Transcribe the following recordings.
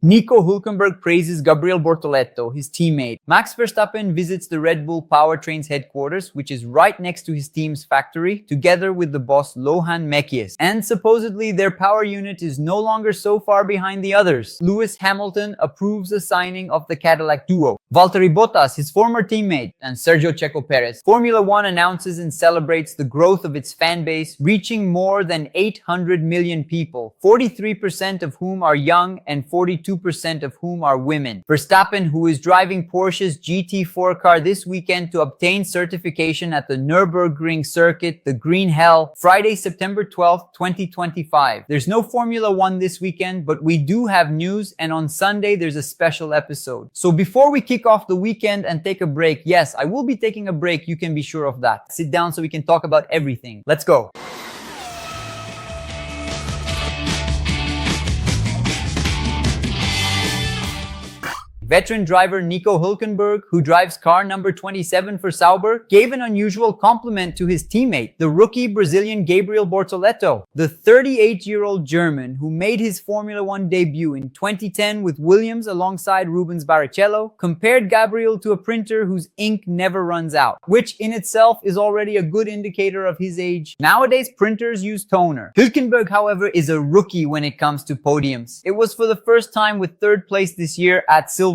Nico Hülkenberg praises Gabriel Bortoleto, his teammate. Max Verstappen visits the Red Bull Powertrain's headquarters, which is right next to his team's factory, together with the boss 𝘾𝙤𝙥𝙮𝙧𝙞𝙤𝙧. And supposedly their power unit is no longer so far behind the others. Lewis Hamilton approves the signing of the Cadillac duo. Valtteri Bottas, his former teammate, and 𝘾𝙤𝙥𝙮𝙧𝙞𝙤 Perez. Formula One announces and celebrates the growth of its fan base, reaching more than 800 million people, 43% of whom are young and 42% of whom are women. Verstappen, who is driving Porsche's GT4 car this weekend to obtain certification at the Nürburgring circuit, the Green Hell, Friday, September 12th, 2025. There's no Formula One this weekend, but we do have news, and on Sunday there's a special episode. So before we kick off the weekend and take a break, yes, I will be taking a break, you can be sure of that. Sit down so we can talk about everything. Let's go. Veteran driver Nico Hülkenberg, who drives car number 27 for Sauber, gave an unusual compliment to his teammate, the rookie Brazilian Gabriel Bortoleto. The 38-year-old German, who made his Formula One debut in 2010 with Williams alongside Rubens Barrichello, compared Gabriel to a printer whose ink never runs out, which in itself is already a good indicator of his age. Nowadays, printers use toner. Hülkenberg, however, is a rookie when it comes to podiums. It was for the first time with third place this year at Silverstone.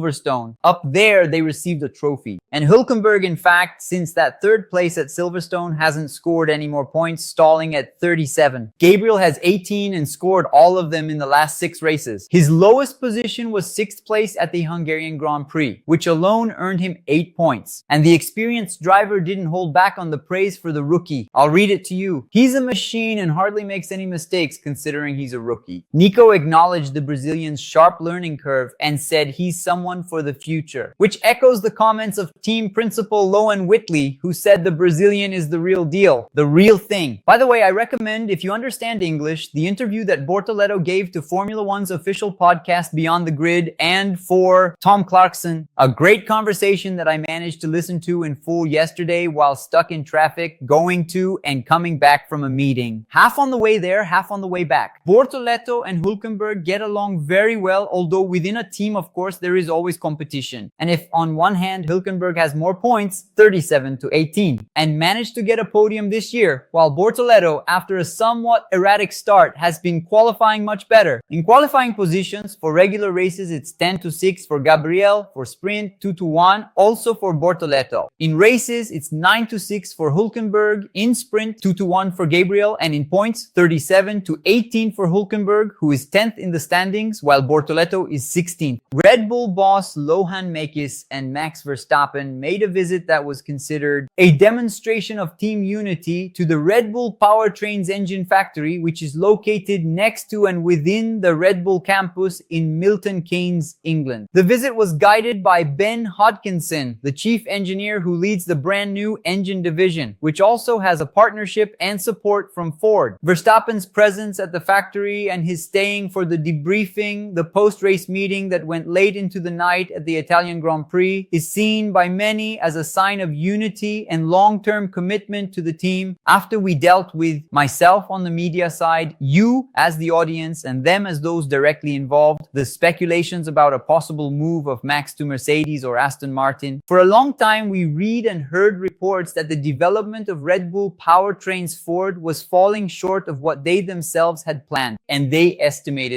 Up there, they received a trophy. And Hülkenberg, in fact, since that third place at Silverstone, hasn't scored any more points, stalling at 37. Gabriel has 18 and scored all of them in the last 6 races. His lowest position was 6th place at the Hungarian Grand Prix, which alone earned him 8 points. And the experienced driver didn't hold back on the praise for the rookie. I'll read it to you. He's a machine and hardly makes any mistakes considering he's a rookie. Nico acknowledged the Brazilian's sharp learning curve and said he's someone for the future, which echoes the comments of team principal Lohan Whitley, who said the Brazilian is the real deal, the real thing. By the way, I recommend, if you understand English, the interview that Bortoleto gave to Formula One's official podcast Beyond the Grid and for Tom Clarkson. A great conversation that I managed to listen to in full yesterday while stuck in traffic, going to and coming back from a meeting. Half on the way there, half on the way back. Bortoleto and Hülkenberg get along very well, although within a team, of course, there is always competition. And if on one hand Hülkenberg has more points, 37 to 18, and managed to get a podium this year, while Bortoleto, after a somewhat erratic start, has been qualifying much better. In qualifying positions, for regular races it's 10 to 6 for Gabriel, for sprint 2 to 1, also for Bortoleto. In races it's 9 to 6 for Hülkenberg, in sprint 2 to 1 for Gabriel, and in points 37 to 18 for Hülkenberg, who is 10th in the standings, while Bortoleto is 16th. Red Bull boss 𝘾𝙤𝙥𝙮𝙧𝙞𝙤 and Max Verstappen made a visit that was considered a demonstration of team unity to the Red Bull Powertrain's engine factory, which is located next to and within the Red Bull campus in Milton Keynes, England. The visit was guided by Ben Hodkinson, the chief engineer who leads the brand new engine division, which also has a partnership and support from Ford. Verstappen's presence at the factory and his staying for the debriefing, the post-race meeting that went late into the night at the Italian Grand Prix, is seen by many as a sign of unity and long-term commitment to the team. After we dealt with myself on the media side, you as the audience, and them as those directly involved, the speculations about a possible move of Max to Mercedes or Aston Martin. For a long time, we read and heard reports that the development of Red Bull Powertrain's Ford was falling short of what they themselves had planned. And they estimate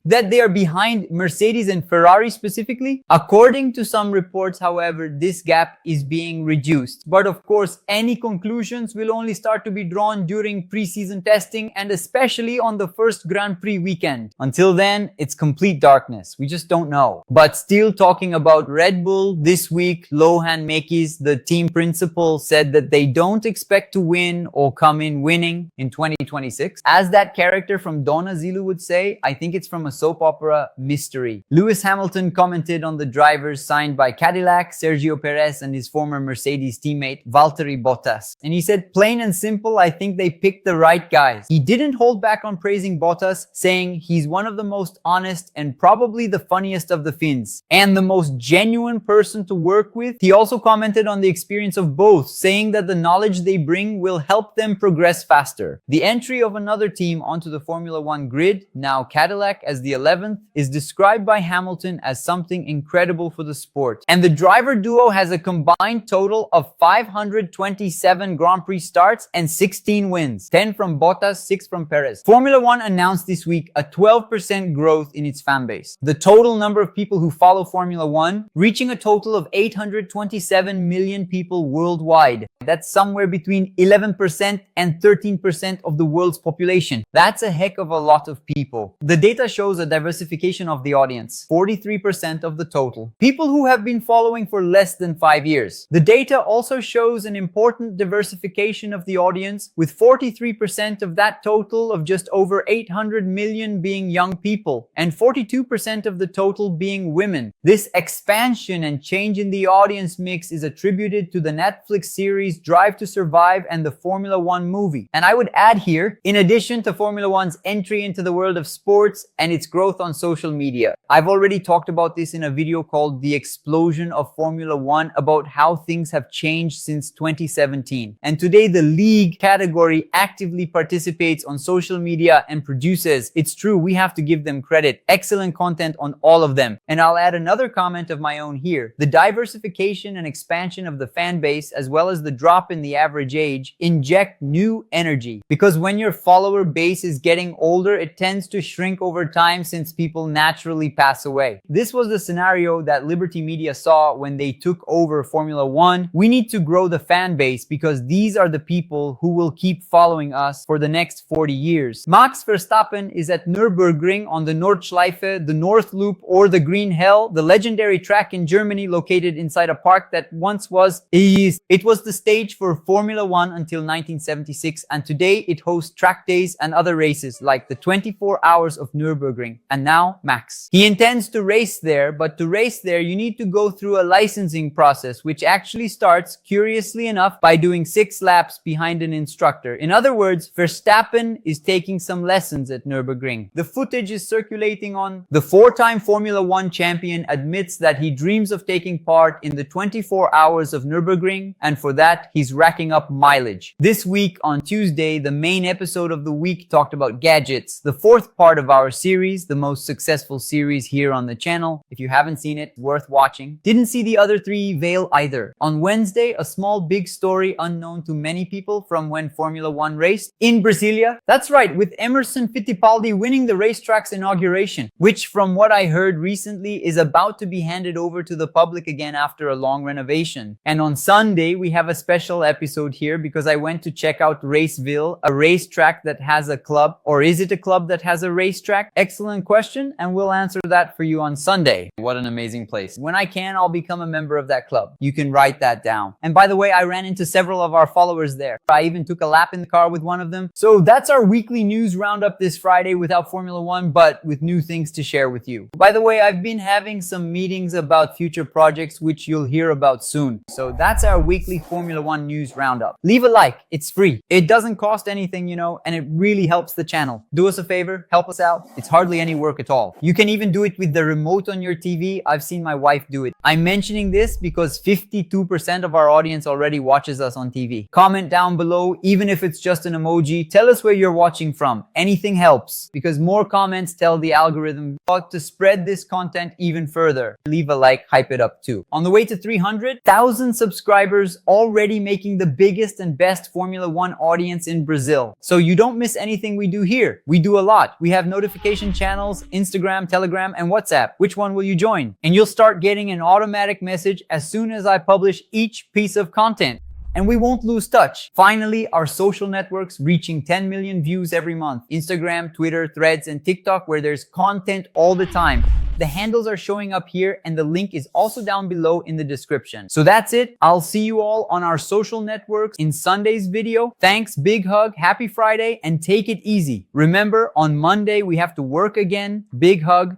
that they are behind Mercedes and Ferrari specifically. According to some reports, however, this gap is being reduced. But of course, any conclusions will only start to be drawn during pre-season testing and especially on the first Grand Prix weekend. Until then, it's complete darkness. We just don't know. But still talking about Red Bull, this week, 𝘾𝙤𝙥𝙮𝙧𝙞𝙤, the team principal, said that they don't expect to win or come in winning in 2026. As that character from Donna Zulu would say, I think it's from a soap opera, Mystery. Lewis Hamilton Hamilton commented on the drivers signed by Cadillac, Sergio Perez, and his former Mercedes teammate Valtteri Bottas. And he said, plain and simple, I think they picked the right guys. He didn't hold back on praising Bottas, saying he's one of the most honest and probably the funniest of the Finns, and the most genuine person to work with. He also commented on the experience of both, saying that the knowledge they bring will help them progress faster. The entry of another team onto the Formula One grid, now Cadillac as the 11th, is described by Hamilton as something incredible for the sport. And the driver duo has a combined total of 527 Grand Prix starts and 16 wins, 10 from Bottas, 6 from Perez. Formula One announced this week a 12% growth in its fan base. The total number of people who follow Formula One reaching a total of 827 million people worldwide. That's somewhere between 11% and 13% of the world's population. That's a heck of a lot of people. The data shows a diversification of the audience, 43% of the total. People who have been following for less than 5 years. The data also shows an important diversification of the audience, with 43% of that total of just over 800 million being young people, and 42% of the total being women. This expansion and change in the audience mix is attributed to the Netflix series Drive to Survive and the Formula One movie. And I would add here, in addition to Formula One's entry into the world of sports and its growth on social media. I've already talked about this in a video called The Explosion of Formula One, about how things have changed since 2017. And today the league category actively participates on social media and produces. It's true, we have to give them credit. Excellent content on all of them. And I'll add another comment of my own here. The diversification and expansion of the fan base, as well as the drop in the average age, inject new energy. Because when your follower base is getting older, it tends to shrink over time since people naturally pass away. This was the scenario that Liberty Media saw when they took over Formula One. We need to grow the fan base because these are the people who will keep following us for the next 40 years. Max Verstappen is at Nürburgring on the Nordschleife, the North Loop, or the Green Hell, the legendary track in Germany located inside a park that once was It was the stage for Formula One until 1976, and today it hosts track days and other races like the 24 Hours of Nürburgring, and now Max. He intends to race there, but to race there you need to go through a licensing process, which actually starts, curiously enough, by doing 6 laps behind an instructor. In other words, Verstappen is taking some lessons at Nürburgring. The footage is circulating on. The 4-time Formula One champion admits that he dreams of taking part in the 24 Hours of Nürburgring, and for that he's racking up mileage. This week on Tuesday, the main episode of the week talked about gadgets, the 4th part of our series, the most successful series here on the channel. If you haven't seen it, worth watching. Didn't see the other 3 Veil either. On Wednesday, a small big story unknown to many people from when Formula One raced in Brasilia. That's right, with Emerson Fittipaldi winning the racetrack's inauguration, which from what I heard recently is about to be handed over to the public again after a long renovation. And on Sunday, we have a special episode here because I went to check out Raceville, a racetrack that has a club. Or is it a club that has a racetrack? Excellent question, and we'll answer that for you on Sunday. What an amazing place. When I can, I'll become a member of that club. You can write that down. And by the way, I ran into several of our followers there. I even took a lap in the car with one of them. So that's our weekly news roundup this Friday without Formula One, but with new things to share with you. By the way, I've been having some meetings about future projects, which you'll hear about soon. So that's our weekly Formula One news roundup. Leave a like, it's free. It doesn't cost anything, you know, and it really helps the channel. Do us a favor, help us out. It's hardly any work at all. You can even do it with the remote on your TV. I've seen my wife do it. I'm mentioning this because 52% of our audience already watches us on TV. Comment down below, even if it's just an emoji. Tell us where you're watching from. Anything helps, because more comments tell the algorithm to spread this content even further. Leave a like, hype it up too. On the way to 300,000 subscribers, already making the biggest and best Formula One audience in Brazil. So you don't miss anything we do here. We do a lot. We have notification channels, Instagram, Telegram, and WhatsApp. Which one will you join? And you'll start getting an automatic message as soon as I publish each piece of content. And we won't lose touch. Finally, our social networks reaching 10 million views every month. Instagram, Twitter, Threads, and TikTok, where there's content all the time. The handles are showing up here, and the link is also down below in the description. So that's it. I'll see you all on our social networks in Sunday's video. Thanks, big hug, happy Friday, and take it easy. Remember, on Monday we have to work again. Big hug.